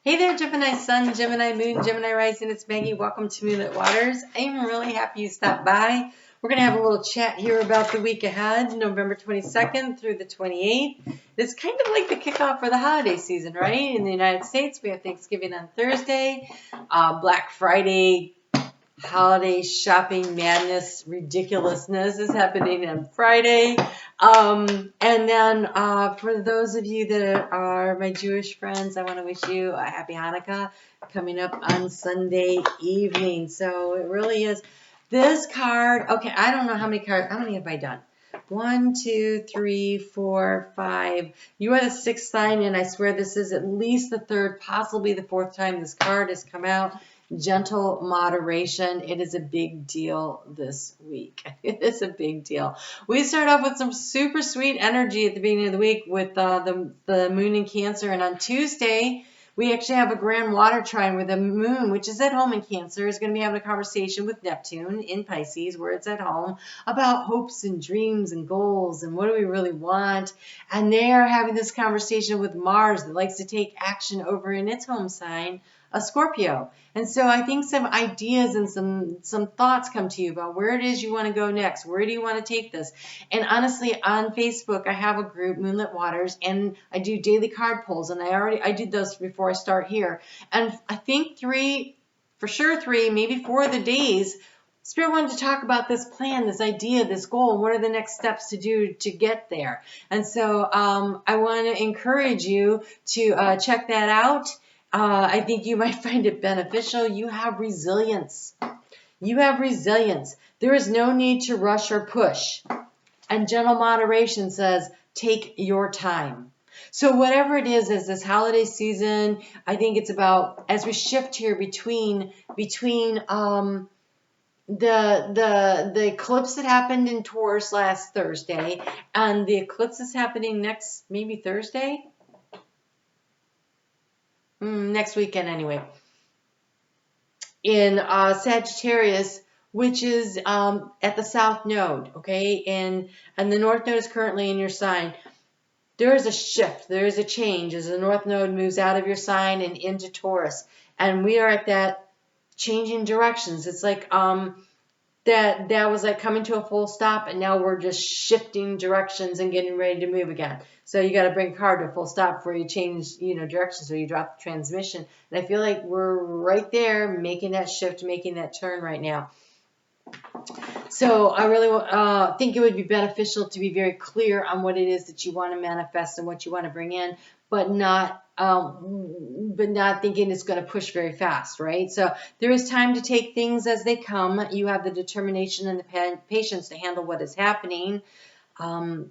Hey there, Gemini Sun, Gemini Moon, Gemini Rising. It's Maggie. Welcome to Moonlit Waters. I'm really happy you stopped by. We're going to have a little chat here about the week ahead, November 22nd through the 28th. It's kind of like the kickoff for the holiday season, right? In the United States, we have Thanksgiving on Thursday, Black Friday, holiday shopping madness, ridiculousness is happening on Friday. And then for those of you that are my Jewish friends, I want to wish you a happy Hanukkah coming up on Sunday evening. So it really is. This card, okay, I don't know how many cards, how many have I done? 1, 2, 3, 4, 5. You are the sixth sign, and I swear this is at least the third, possibly the fourth time this card has come out. Gentle moderation. It is a big deal this week. It is a big deal. We start off with some super sweet energy at the beginning of the week with the moon in Cancer. And on Tuesday, we actually have a grand water trine where the moon, which is at home in Cancer, is going to be having a conversation with Neptune in Pisces, where it's at home, about hopes and dreams and goals and what do we really want. And they are having this conversation with Mars that likes to take action over in its home sign, a Scorpio. And so I think some ideas and some thoughts come to you about where it is you want to go next. Where do you want to take this? And honestly, on Facebook, I have a group, Moonlit Waters, and I do daily card pulls. And I did those before I start here. And I think 3, for sure 3, maybe 4 of the days, Spirit wanted to talk about this plan, this idea, this goal, and what are the next steps to do to get there. And so I want to encourage you to check that out. I think you might find it beneficial. You have resilience. You have resilience. There is no need to rush or push. And gentle moderation says, take your time. So whatever it is this holiday season, I think it's about, as we shift here between the eclipse that happened in Taurus last Thursday and the eclipse that's happening next, maybe Thursday? Next weekend anyway, in Sagittarius, which is at the South Node, okay, and the North Node is currently in your sign. There is a shift, there is a change as the North Node moves out of your sign and into Taurus, and we are at that changing directions. It's like that was like coming to a full stop, and now we're just shifting directions and getting ready to move again. So you got to bring a car to a full stop before you change, direction. So you drop the transmission. And I feel like we're right there making that shift, making that turn right now. So I really think it would be beneficial to be very clear on what it is that you want to manifest and what you want to bring in, but not thinking it's going to push very fast, right? So there is time to take things as they come. You have the determination and the patience to handle what is happening.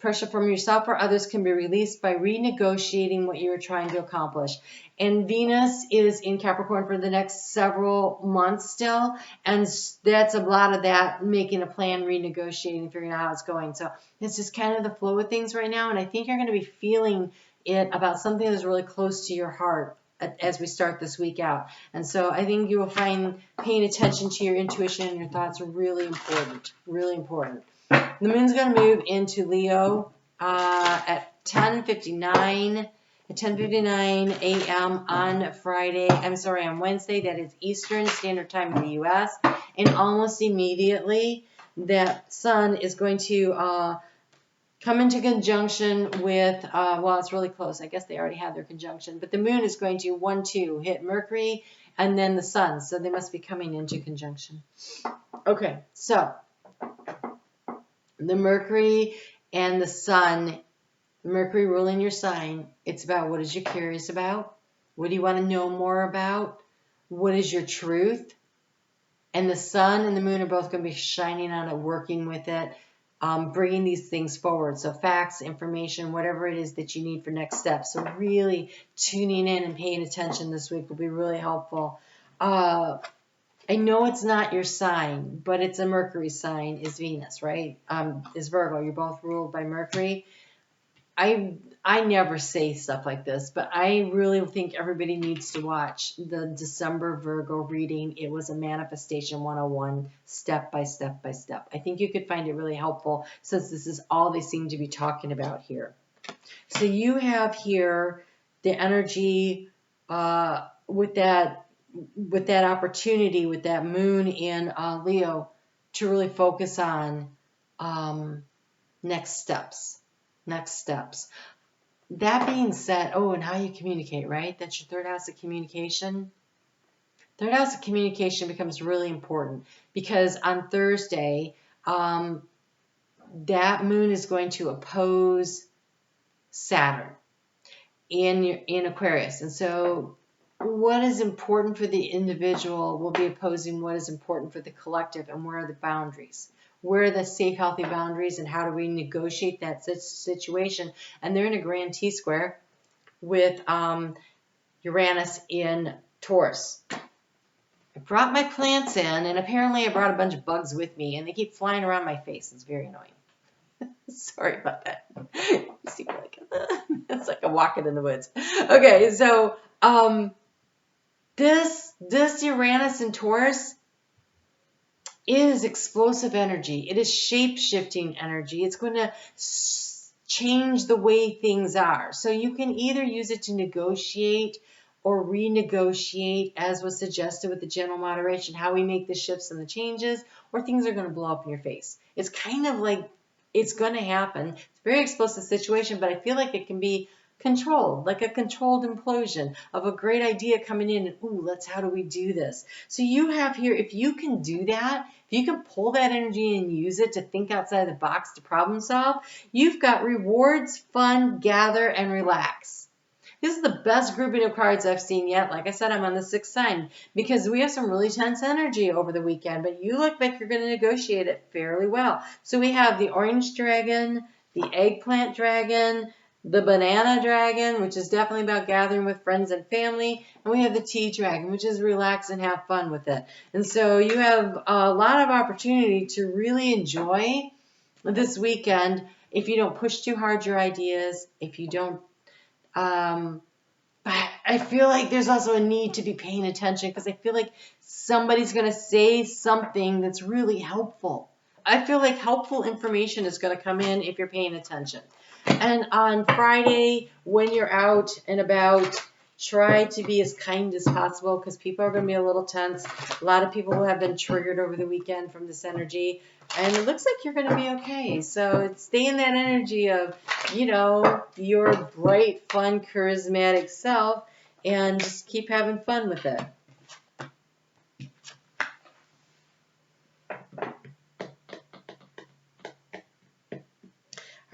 Pressure from yourself or others can be released by renegotiating what you're trying to accomplish. And Venus is in Capricorn for the next several months still, and that's a lot of that, making a plan, renegotiating, figuring out how it's going. So it's just kind of the flow of things right now, and I think you're going to be feeling it about something that's really close to your heart as we start this week out. And so I think you will find paying attention to your intuition and your thoughts really important, really important. The moon's going to move into Leo at 10:59 a.m. on Friday. On Wednesday. That is Eastern Standard Time in the U.S. And almost immediately, that sun is going to come into conjunction with, it's really close. I guess they already had their conjunction. But the moon is going to 1-2 hit Mercury and then the sun. So they must be coming into conjunction. Okay, so the Mercury and the sun, Mercury ruling your sign, it's about what is you're curious about, what do you want to know more about, what is your truth, and the sun and the moon are both going to be shining on it, working with it, bringing these things forward. So facts, information, whatever it is that you need for next steps. So really tuning in and paying attention this week will be really helpful. I know it's not your sign, but it's a Mercury sign, is Venus, right? Is Virgo. You're both ruled by Mercury. I never say stuff like this, but I really think everybody needs to watch the December Virgo reading. It was a manifestation 101, step by step by step. I think you could find it really helpful since this is all they seem to be talking about here. So you have here the energy with that opportunity, with that moon in Leo, to really focus on next steps. Next steps. That being said, oh, and how you communicate, right? That's your third house of communication. Third house of communication becomes really important because on Thursday, that moon is going to oppose Saturn in Aquarius. And so what is important for the individual will be opposing what is important for the collective, and where are the boundaries? Where are the safe, healthy boundaries, and how do we negotiate that situation? And they're in a grand T-square with Uranus in Taurus. I brought my plants in, and apparently I brought a bunch of bugs with me, and they keep flying around my face. It's very annoying. Sorry about that. You see, like, it's like a walking in the woods. Okay, so this Uranus in Taurus is explosive energy. It is shape-shifting energy. It's going to change the way things are. So you can either use it to negotiate or renegotiate, as was suggested with the general moderation, how we make the shifts and the changes, or things are going to blow up in your face. It's kind of like it's going to happen. It's a very explosive situation, but I feel like it can be controlled, like a controlled implosion of a great idea coming in, and ooh, how do we do this? So you have here, if you can do that, if you can pull that energy and use it to think outside the box, to problem solve, you've got rewards, fun, gather, and relax. This is the best grouping of cards I've seen yet. Like I said, I'm on the 6th sign because we have some really tense energy over the weekend, but you look like you're going to negotiate it fairly well. So we have the orange dragon, the eggplant dragon, the banana dragon, which is definitely about gathering with friends and family, and we have the tea dragon, which is relax and have fun with it. And so you have a lot of opportunity to really enjoy this weekend if you don't push too hard your ideas, if you don't but I feel like there's also a need to be paying attention because I feel like somebody's going to say something that's really helpful. I feel like helpful information is going to come in if you're paying attention. And on Friday, when you're out and about, try to be as kind as possible because people are going to be a little tense. A lot of people have been triggered over the weekend from this energy. And it looks like you're going to be okay. So stay in that energy of, your bright, fun, charismatic self and just keep having fun with it.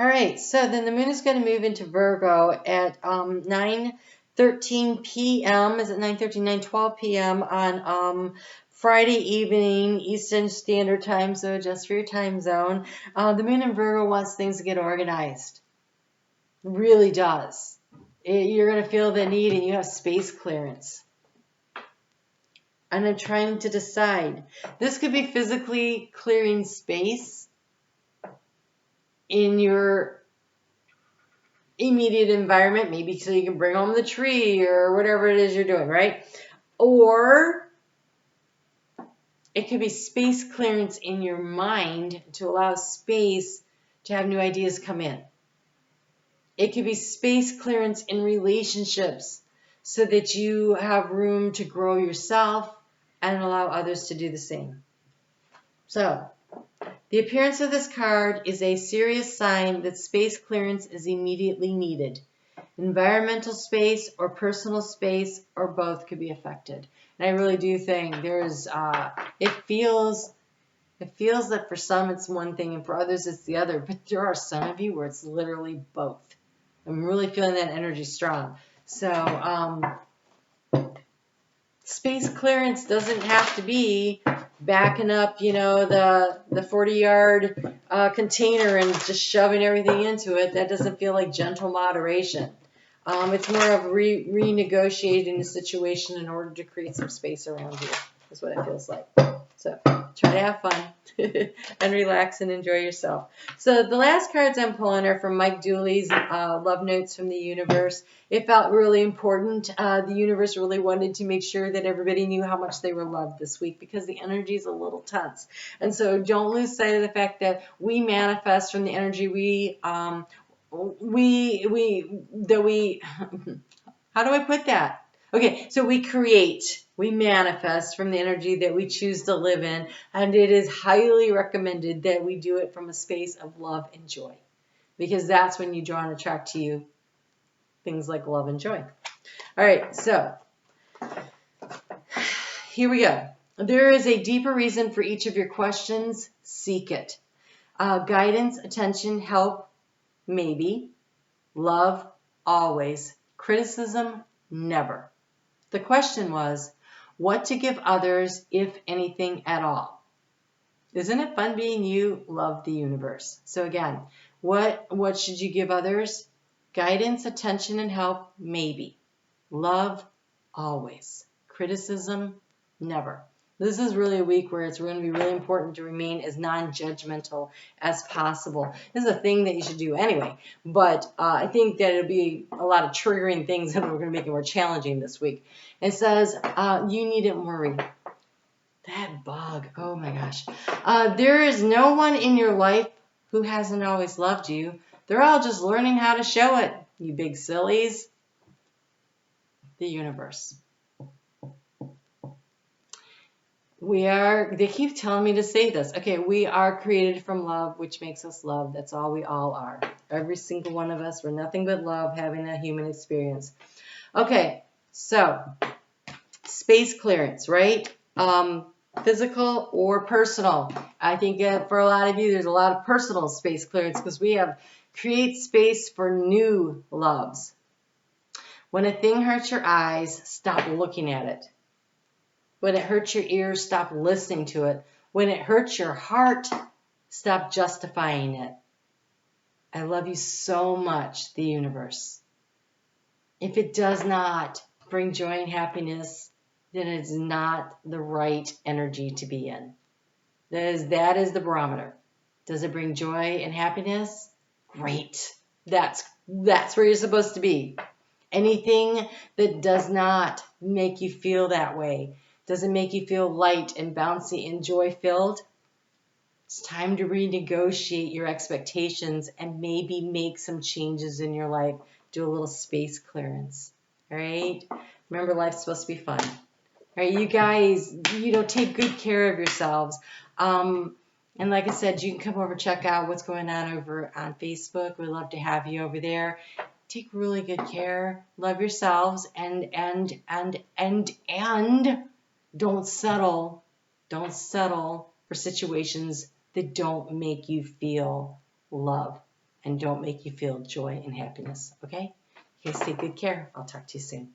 All right, so then the moon is going to move into Virgo at 9:13 p.m. Is it 9:13, 9:12 p.m. on Friday evening, Eastern Standard Time, so adjust for your time zone. The moon in Virgo wants things to get organized. It really does. You're going to feel the need, and you have space clearance. And I'm trying to decide. This could be physically clearing space in your immediate environment, maybe so you can bring home the tree or whatever it is you're doing, right? Or it could be space clearance in your mind to allow space to have new ideas come in. It could be space clearance in relationships so that you have room to grow yourself and allow others to do the same. So, the appearance of this card is a serious sign that space clearance is immediately needed. Environmental space or personal space or both could be affected. And I really do think it feels that for some it's one thing and for others it's the other. But there are some of you where it's literally both. I'm really feeling that energy strong. So space clearance doesn't have to be backing up, the 40-yard container and just shoving everything into it. That doesn't feel like gentle moderation. It's more of renegotiating the situation in order to create some space around you. That's what it feels like. So try to have fun and relax and enjoy yourself. So the last cards I'm pulling are from Mike Dooley's Love Notes from the Universe. It felt really important. The universe really wanted to make sure that everybody knew how much they were loved this week because the energy is a little tense. And so don't lose sight of the fact that we manifest from the energy how do I put that? Okay, so we create, we manifest from the energy that we choose to live in, and it is highly recommended that we do it from a space of love and joy, because that's when you draw and attract to you things like love and joy. All right, so here we go. There is a deeper reason for each of your questions. Seek it. Guidance, attention, help, maybe. Love, always. Criticism, never. The question was, what to give others, if anything at all. Isn't it fun being you? Love the universe. So again, what should you give others? Guidance, attention, and help, maybe. Love, always. Criticism, never. This is really a week where it's going to be really important to remain as non-judgmental as possible. This is a thing that you should do anyway, but I think that it'll be a lot of triggering things that are going to make it more challenging this week. It says, you needn't worry. That bug, oh my gosh. There is no one in your life who hasn't always loved you. They're all just learning how to show it, you big sillies. The universe. They keep telling me to say this. Okay, we are created from love, which makes us love. That's all we all are. Every single one of us, we're nothing but love, having a human experience. Okay, so space clearance, right? Physical or personal. I think for a lot of you, there's a lot of personal space clearance because we have create space for new loves. When a thing hurts your eyes, stop looking at it. When it hurts your ears, stop listening to it. When it hurts your heart, stop justifying it. I love you so much, the universe. If it does not bring joy and happiness, then it's not the right energy to be in. That is the barometer. Does it bring joy and happiness? Great. That's where you're supposed to be. Anything that does not make you feel that way, doesn't make you feel light and bouncy and joy-filled, it's time to renegotiate your expectations and maybe make some changes in your life. Do a little space clearance. All right? Remember, life's supposed to be fun. All right, you guys, take good care of yourselves. And like I said, you can come over, check out what's going on over on Facebook. We'd love to have you over there. Take really good care. Love yourselves and don't settle. Don't settle for situations that don't make you feel love and don't make you feel joy and happiness. Okay? You guys take good care. I'll talk to you soon.